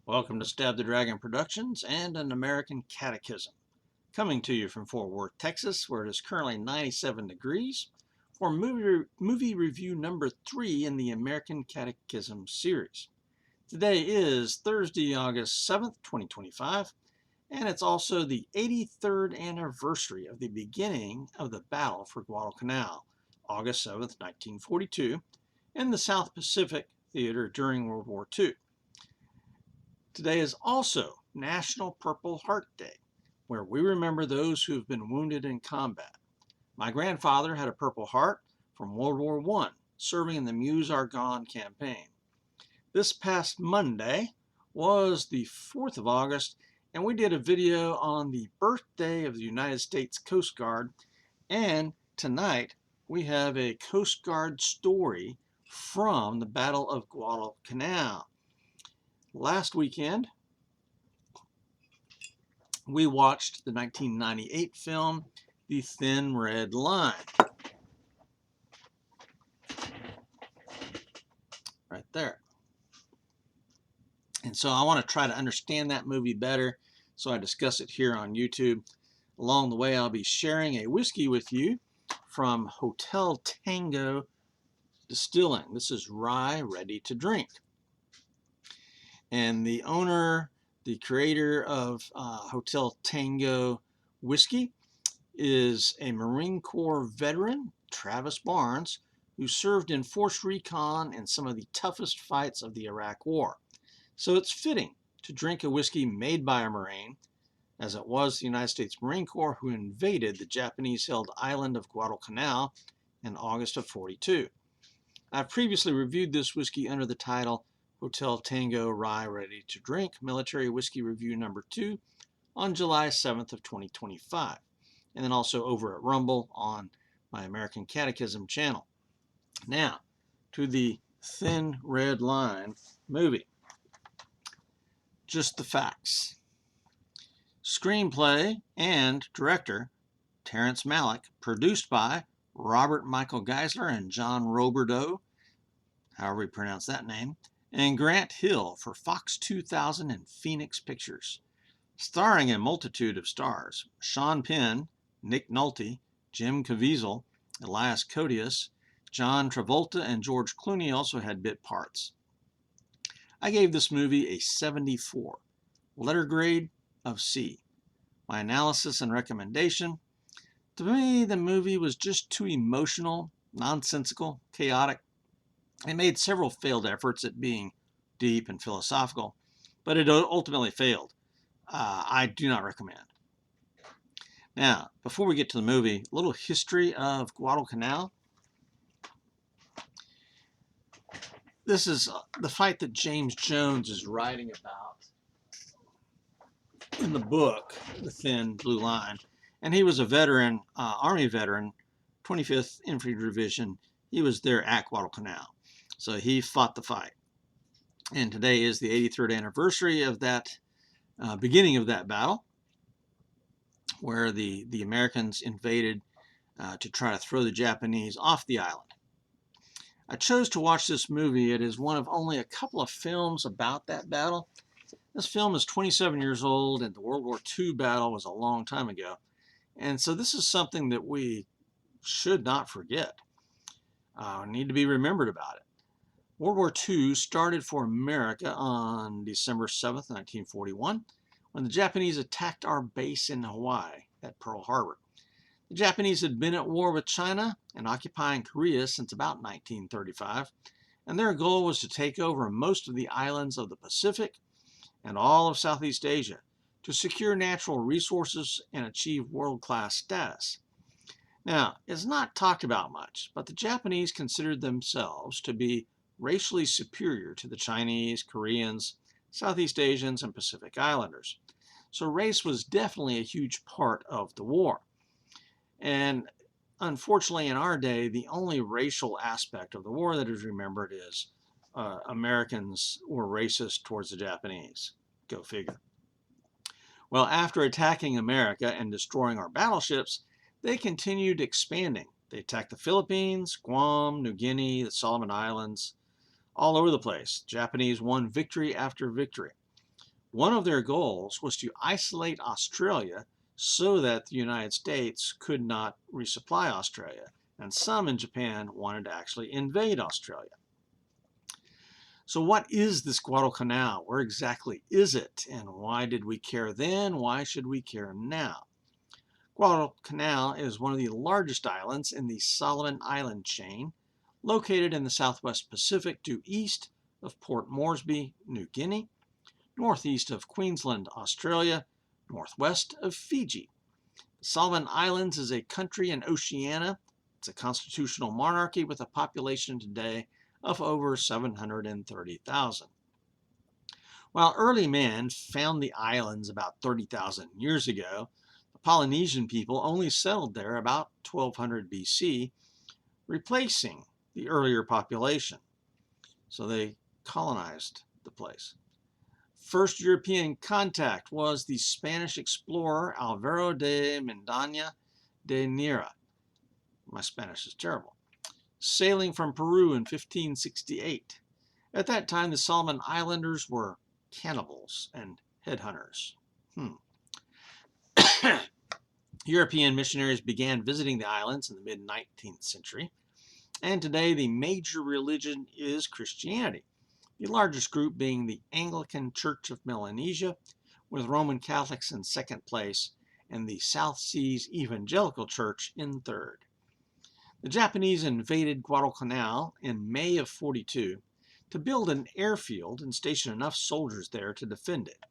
Welcome to Stab the Dragon Productions and an American Catechism. Coming to you from Fort Worth, Texas, where it is currently 97 degrees, for movie review number 3 in the American Catechism series. Today is Thursday, August 7th, 2025, and it's also the 83rd anniversary of the beginning of the Battle for Guadalcanal, August 7th, 1942, in the South Pacific Theater during World War II. Today is also National Purple Heart Day, where we remember those who have been wounded in combat. My grandfather had a Purple Heart from World War I, serving in the Meuse-Argonne campaign. This past Monday was the 4th of August, and we did a video on the birthday of the United States Coast Guard, and tonight we have a Coast Guard story from the Battle of Guadalcanal. Last weekend, we watched the 1998 film, The Thin Red Line. Right there. And so I want to try to understand that movie better, so I discuss it here on YouTube. Along the way, I'll be sharing a whiskey with you from Hotel Tango Distilling. This is rye ready to drink. And the owner, the creator of Hotel Tango Whiskey, is a Marine Corps veteran, Travis Barnes, who served in Force Recon in some of the toughest fights of the Iraq War. So it's fitting to drink a whiskey made by a Marine, as it was the United States Marine Corps who invaded the Japanese-held island of Guadalcanal in August of '42. I've previously reviewed this whiskey under the title Hotel Tango Rye Ready to Drink Military Whiskey Review number 2 on July 7th of 2025, and then also over at Rumble on my American Catechism channel. Now, to the Thin Red Line movie. Just the facts. Screenplay and director Terrence Malick, produced by Robert Michael Geisler and John Roberdeau, however you pronounce that name, and Grant Hill for Fox 2000 and Phoenix Pictures. Starring a multitude of stars: Sean Penn, Nick Nolte, Jim Caviezel, Elias Koteas, John Travolta, and George Clooney also had bit parts. I gave this movie a 74, letter grade of C. My analysis and recommendation: to me, the movie was just too emotional, nonsensical, chaotic. It made several failed efforts at being deep and philosophical, but it ultimately failed. I do not recommend. Now, before we get to the movie, a little history of Guadalcanal. This is the fight that James Jones is writing about in the book, The Thin Blue Line. And he was a veteran, Army veteran, 25th Infantry Division. He was there at Guadalcanal. So he fought the fight. And today is the 83rd anniversary of that beginning of that battle, where the Americans invaded to try to throw the Japanese off the island. I chose to watch this movie. It is one of only a couple of films about that battle. This film is 27 years old, and the World War II battle was a long time ago. And so this is something that we should not forget. Need to be remembered about it. World War II started for America on December 7th, 1941, when the Japanese attacked our base in Hawaii at Pearl Harbor. The Japanese had been at war with China and occupying Korea since about 1935, and their goal was to take over most of the islands of the Pacific and all of Southeast Asia to secure natural resources and achieve world-class status. Now, it's not talked about much, but the Japanese considered themselves to be racially superior to the Chinese, Koreans, Southeast Asians, and Pacific Islanders. So race was definitely a huge part of the war. And unfortunately, in our day, the only racial aspect of the war that is remembered is Americans were racist towards the Japanese. Go figure. Well, after attacking America and destroying our battleships, they continued expanding. They attacked the Philippines, Guam, New Guinea, the Solomon Islands, all over the place. Japanese won victory after victory. One of their goals was to isolate Australia so that the United States could not resupply Australia, and some in Japan wanted to actually invade Australia. So what is this Guadalcanal? Where exactly is it? And why did we care then? Why should we care now? Guadalcanal is one of the largest islands in the Solomon Island chain, located in the southwest Pacific due east of Port Moresby, New Guinea, northeast of Queensland, Australia, northwest of Fiji. The Solomon Islands is a country in Oceania. It's a constitutional monarchy with a population today of over 730,000. While early men found the islands about 30,000 years ago, the Polynesian people only settled there about 1200 BC, replacing the earlier population. So they colonized the place. First European contact was the Spanish explorer Alvaro de Mendaña de Neira. My Spanish is terrible. Sailing from Peru in 1568. At that time, the Solomon Islanders were cannibals and headhunters. European missionaries began visiting the islands in the mid-19th century, and today the major religion is Christianity, the largest group being the Anglican Church of Melanesia, with Roman Catholics in second place and the South Seas Evangelical Church in third. The Japanese invaded Guadalcanal in May of 42 to build an airfield and station enough soldiers there to defend it.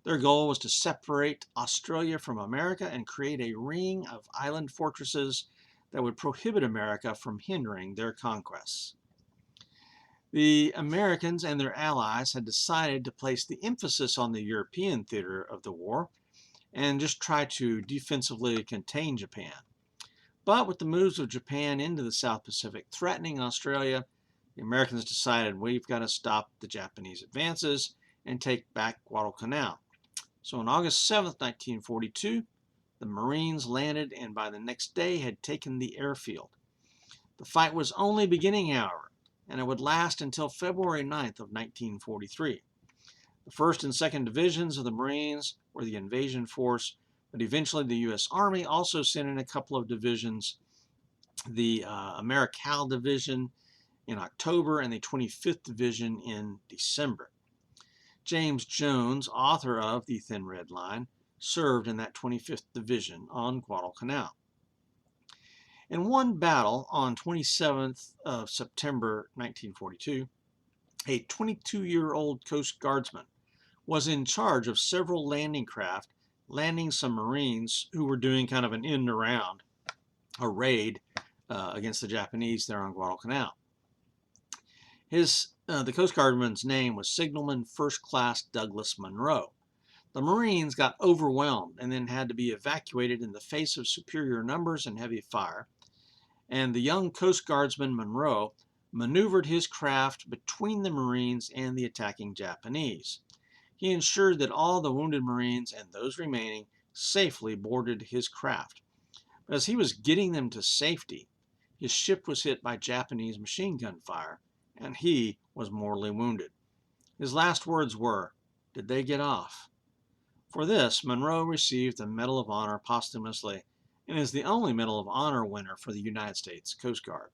Their goal was to separate Australia from America and create a ring of island fortresses that would prohibit America from hindering their conquests. The Americans and their allies had decided to place the emphasis on the European theater of the war and just try to defensively contain Japan. But with the moves of Japan into the South Pacific threatening Australia, the Americans decided we've got to stop the Japanese advances and take back Guadalcanal. So on August 7, 1942, the Marines landed and by the next day had taken the airfield. The fight was only beginning, however, and it would last until February 9th of 1943. The 1st and 2nd Divisions of the Marines were the invasion force, but eventually the U.S. Army also sent in a couple of divisions, the Americal Division in October and the 25th Division in December. James Jones, author of The Thin Red Line, served in that 25th Division on Guadalcanal. In one battle on 27th of September 1942, a 22-year-old Coast Guardsman was in charge of several landing craft, landing some Marines who were doing kind of an in and around, a raid against the Japanese there on Guadalcanal. The Coast Guardman's name was Signalman First Class Douglas Monroe. The Marines got overwhelmed and then had to be evacuated in the face of superior numbers and heavy fire, and the young Coast Guardsman Monroe maneuvered his craft between the Marines and the attacking Japanese. He ensured that all the wounded Marines and those remaining safely boarded his craft. But as he was getting them to safety, his ship was hit by Japanese machine gun fire, and he was mortally wounded. His last words were, "Did they get off?" For this, Monroe received the Medal of Honor posthumously and is the only Medal of Honor winner for the United States Coast Guard.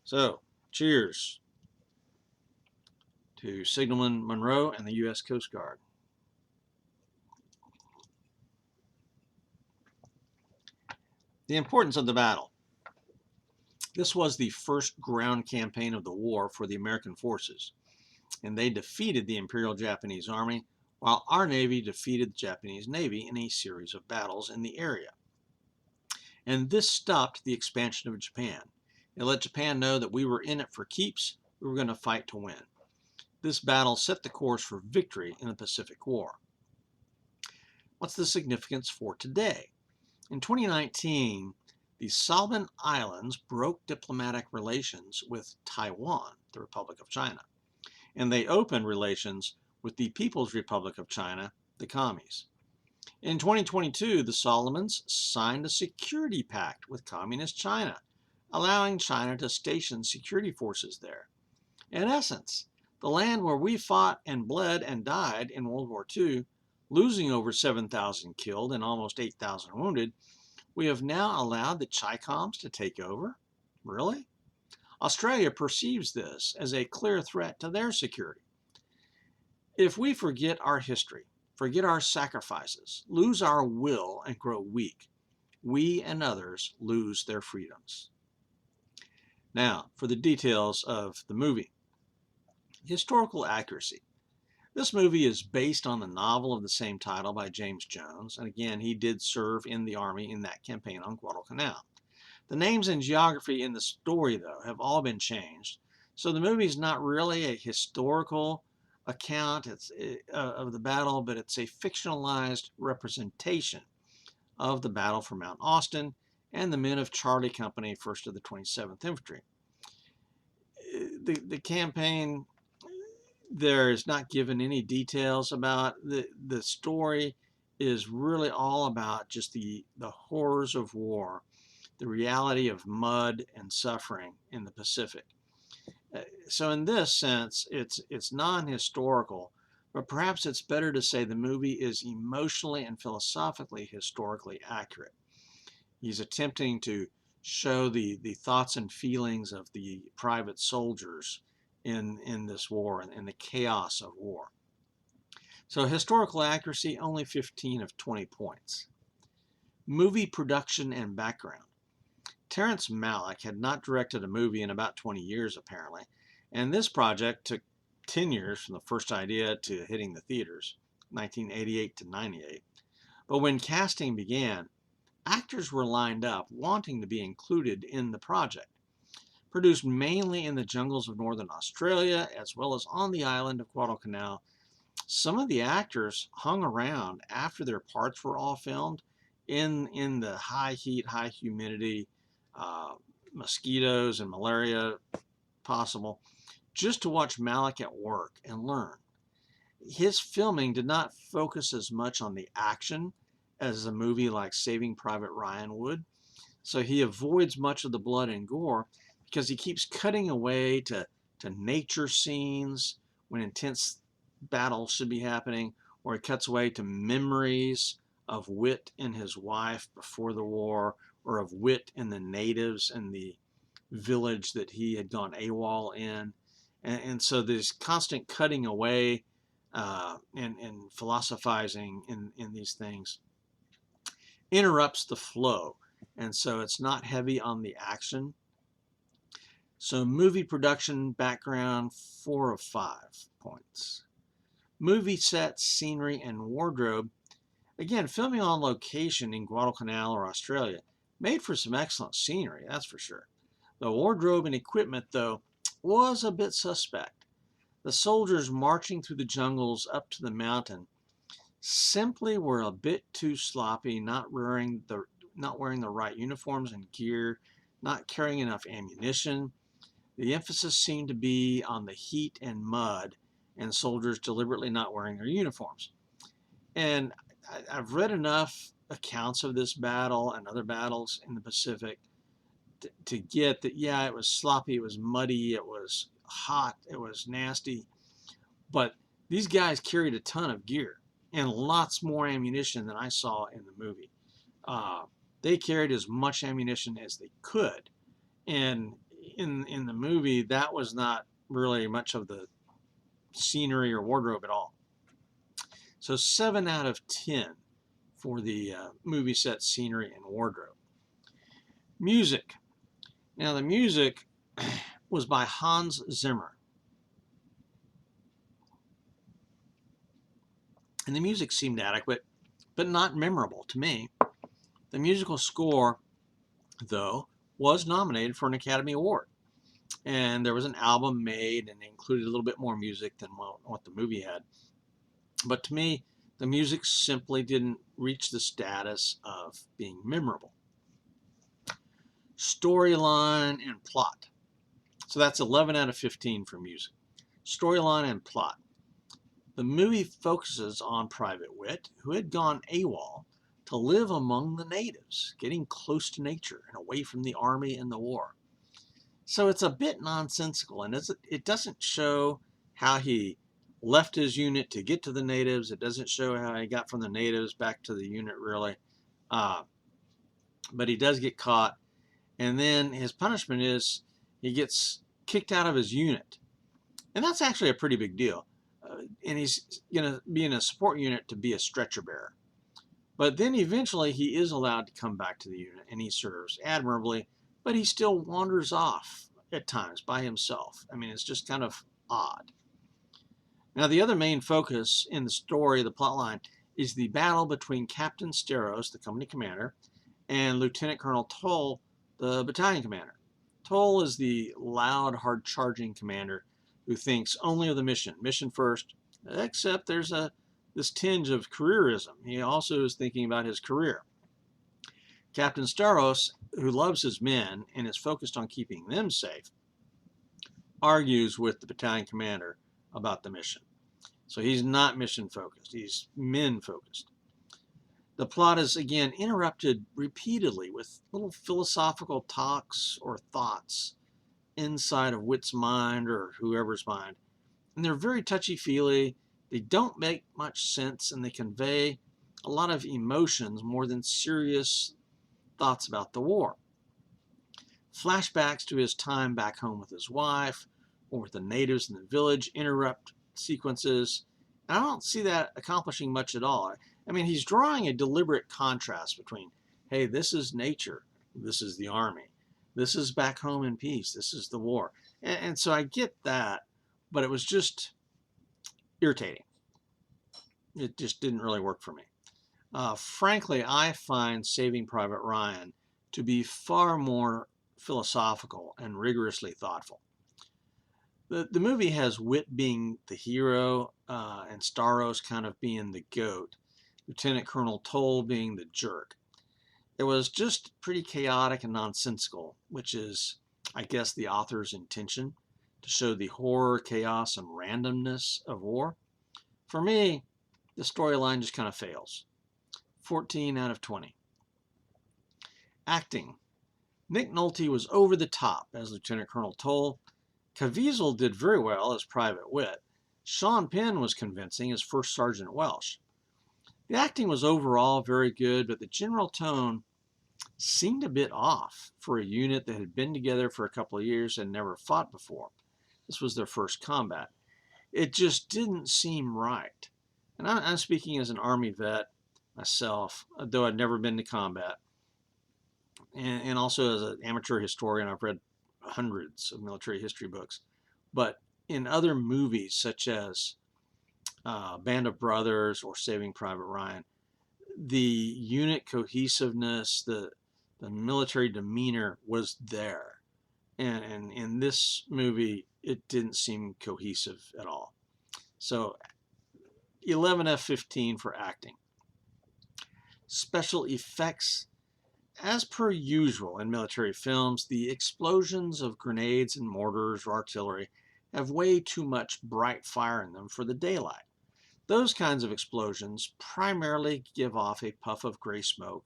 So, cheers to Signalman Monroe and the U.S. Coast Guard. The importance of the battle. This was the first ground campaign of the war for the American forces, and they defeated the Imperial Japanese Army, while our Navy defeated the Japanese Navy in a series of battles in the area. And this stopped the expansion of Japan. It let Japan know that we were in it for keeps, we were going to fight to win. This battle set the course for victory in the Pacific War. What's the significance for today? In 2019, the Solomon Islands broke diplomatic relations with Taiwan, the Republic of China, and they opened relations with the People's Republic of China, the Commies. In 2022, the Solomons signed a security pact with Communist China, allowing China to station security forces there. In essence, The land where we fought and bled and died in World War II, losing over 7,000 killed and almost 8,000 wounded, we have now allowed the Chicoms to take over? Really? Australia perceives this as a clear threat to their security. If we forget our history, forget our sacrifices, lose our will, and grow weak, we and others lose their freedoms. Now, for the details of the movie. Historical accuracy. This movie is based on the novel of the same title by James Jones, and again, he did serve in the Army in that campaign on Guadalcanal. The names and geography in the story, though, have all been changed, so the movie is not really a historical account of the battle, but it's a fictionalized representation of the battle for Mount Austin and the men of Charlie Company, 1st of the 27th Infantry. The campaign there is not given any details about. The story is really all about just the horrors of war, the reality of mud and suffering in the Pacific. So in this sense, it's non-historical, but perhaps it's better to say the movie is emotionally and philosophically historically accurate. He's attempting to show the thoughts and feelings of the private soldiers in this war and the chaos of war. So historical accuracy, only 15 of 20 points. Movie production and background. Terrence Malick had not directed a movie in about 20 years apparently, and this project took 10 years from the first idea to hitting the theaters, 1988 to 98. But when casting began, actors were lined up wanting to be included in the project. Produced mainly in the jungles of northern Australia as well as on the island of Guadalcanal, some of the actors hung around after their parts were all filmed in the high heat, high humidity, mosquitoes and malaria possible, just to watch Malick at work and learn. His filming did not focus as much on the action as a movie like Saving Private Ryan would, so he avoids much of the blood and gore because he keeps cutting away to nature scenes when intense battles should be happening, or he cuts away to memories of Witt and his wife before the war, or of Witt and the natives and the village that he had gone AWOL in. And so there's constant cutting away and philosophizing in these things interrupts the flow. And so it's not heavy on the action. So movie production background, 4 of 5 points. Movie set, scenery, and wardrobe. Again, filming on location in Guadalcanal or Australia made for some excellent scenery, that's for sure. The wardrobe and equipment, though, was a bit suspect. The soldiers marching through the jungles up to the mountain simply were a bit too sloppy, not wearing the right uniforms and gear, not carrying enough ammunition. The emphasis seemed to be on the heat and mud, and soldiers deliberately not wearing their uniforms. And I've read enough accounts of this battle and other battles in the Pacific to get that, yeah, it was sloppy, it was muddy, it was hot, it was nasty, but these guys carried a ton of gear and lots more ammunition than I saw in the movie. They carried as much ammunition as they could, and in the movie that was not really much of the scenery or wardrobe at all. So 7 out of 10 for the movie set, scenery, and wardrobe. Music. Now the music was by Hans Zimmer. And the music seemed adequate, but not memorable to me. The musical score, though, was nominated for an Academy Award. And there was an album made and included a little bit more music than what the movie had. But to me, the music simply didn't reach the status of being memorable. Storyline and plot. So that's 11 out of 15 for music. Storyline and plot. The movie focuses on Private Witt, who had gone AWOL to live among the natives, getting close to nature and away from the army and the war. So it's a bit nonsensical, and it doesn't show how he left his unit to get to the natives. It doesn't show how he got from the natives back to the unit, really. But he does get caught. And then his punishment is he gets kicked out of his unit. And that's actually a pretty big deal. And he's going to be in a support unit to be a stretcher bearer. But then eventually he is allowed to come back to the unit, and he serves admirably, but he still wanders off at times by himself. I mean, it's just kind of odd. Now, the other main focus in the story, the plotline, is the battle between Captain Steros, the company commander, and Lieutenant Colonel Toll, the battalion commander. Toll is the loud, hard-charging commander who thinks only of the mission first, except there's this tinge of careerism. He also is thinking about his career. Captain Steros, who loves his men and is focused on keeping them safe, argues with the battalion commander about the mission. So he's not mission focused, he's men focused. The plot is again interrupted repeatedly with little philosophical talks or thoughts inside of Wit's mind or whoever's mind. And they're very touchy-feely. They don't make much sense, and they convey a lot of emotions more than serious thoughts about the war. Flashbacks to his time back home with his wife or with the natives in the village interrupt sequences. And I don't see that accomplishing much at all. I mean, he's drawing a deliberate contrast between, hey, this is nature, this is the army, this is back home in peace, this is the war. And so I get that, but it was just irritating. It just didn't really work for me. Frankly, I find Saving Private Ryan to be far more philosophical and rigorously thoughtful. The movie has Wit being the hero and Staros kind of being the goat, Lieutenant Colonel Toll being the jerk. It was just pretty chaotic and nonsensical, which is, I guess, the author's intention, to show the horror, chaos, and randomness of war. For me, the storyline just kind of fails. 14 out of 20. Acting. Nick Nolte was over the top as Lieutenant Colonel Toll. Caviezel did very well as Private Wit. Sean Penn was convincing as First Sergeant Welsh. The acting was overall very good, but the general tone seemed a bit off for a unit that had been together for a couple of years and never fought before. This was their first combat. It just didn't seem right. And I'm speaking as an Army vet myself, though I'd never been to combat. And also as an amateur historian, I've read hundreds of military history books. But in other movies, such as Band of Brothers or Saving Private Ryan, the unit cohesiveness, the military demeanor was there. And in this movie, it didn't seem cohesive at all. So 11 F15 for acting. Special effects. As per usual in military films, the explosions of grenades and mortars or artillery have way too much bright fire in them for the daylight. Those kinds of explosions primarily give off a puff of gray smoke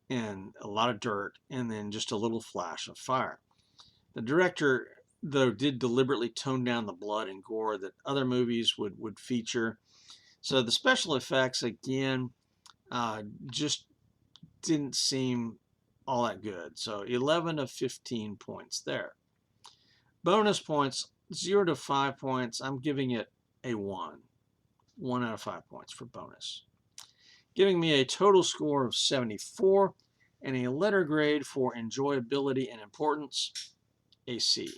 and a lot of dirt and then just a little flash of fire. The director, though, did deliberately tone down the blood and gore that other movies would feature. So the special effects, again, just didn't seem all that good. So 11 of 15 points there. Bonus points, 0 to 5 points. I'm giving it a 1. 1 out of 5 points for bonus. Giving me a total score of 74 and a letter grade for enjoyability and importance, a C.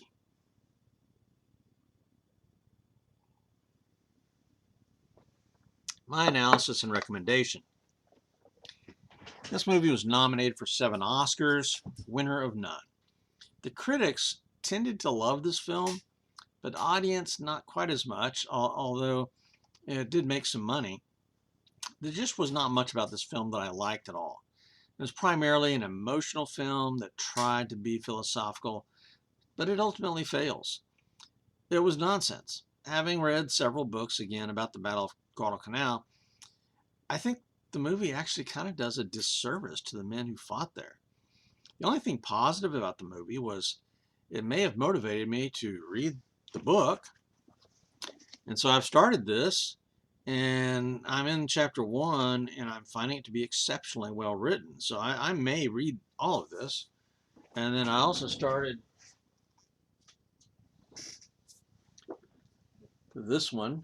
My analysis and recommendation. This movie was nominated for 7 Oscars, winner of none. The critics tended to love this film, but audience not quite as much, although it did make some money. There just was not much about this film that I liked at all. It was primarily an emotional film that tried to be philosophical, but it ultimately fails. It was nonsense. Having read several books again about the Battle of Guadalcanal, I think the movie actually kind of does a disservice to the men who fought there. The only thing positive about the movie was it may have motivated me to read the book. And so I've started this, and I'm in chapter 1, and I'm finding it to be exceptionally well written. So I may read all of this. And then I also started this one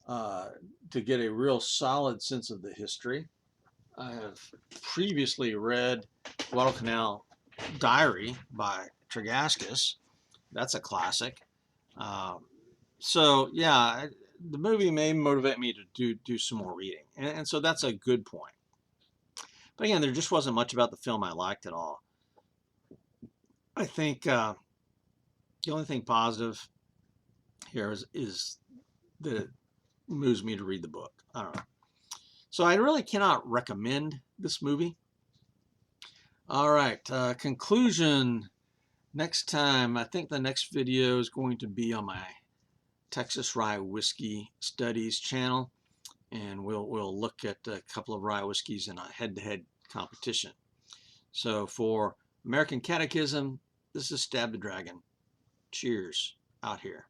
to get a real solid sense of the history. I have previously read Guadalcanal Diary by Tregascus. That's a classic. So yeah, the movie may motivate me to do some more reading, and so that's a good point. But again, there just wasn't much about the film I liked at all. I think the only thing positive here is that it moves me to read the book. I don't know. So I really cannot recommend this movie. All right, conclusion. Next time, I think the next video is going to be on my Texas Rye Whiskey Studies channel, and we'll look at a couple of rye whiskeys in a head-to-head competition. So for American Catechism, this is Stab the Dragon. Cheers out here.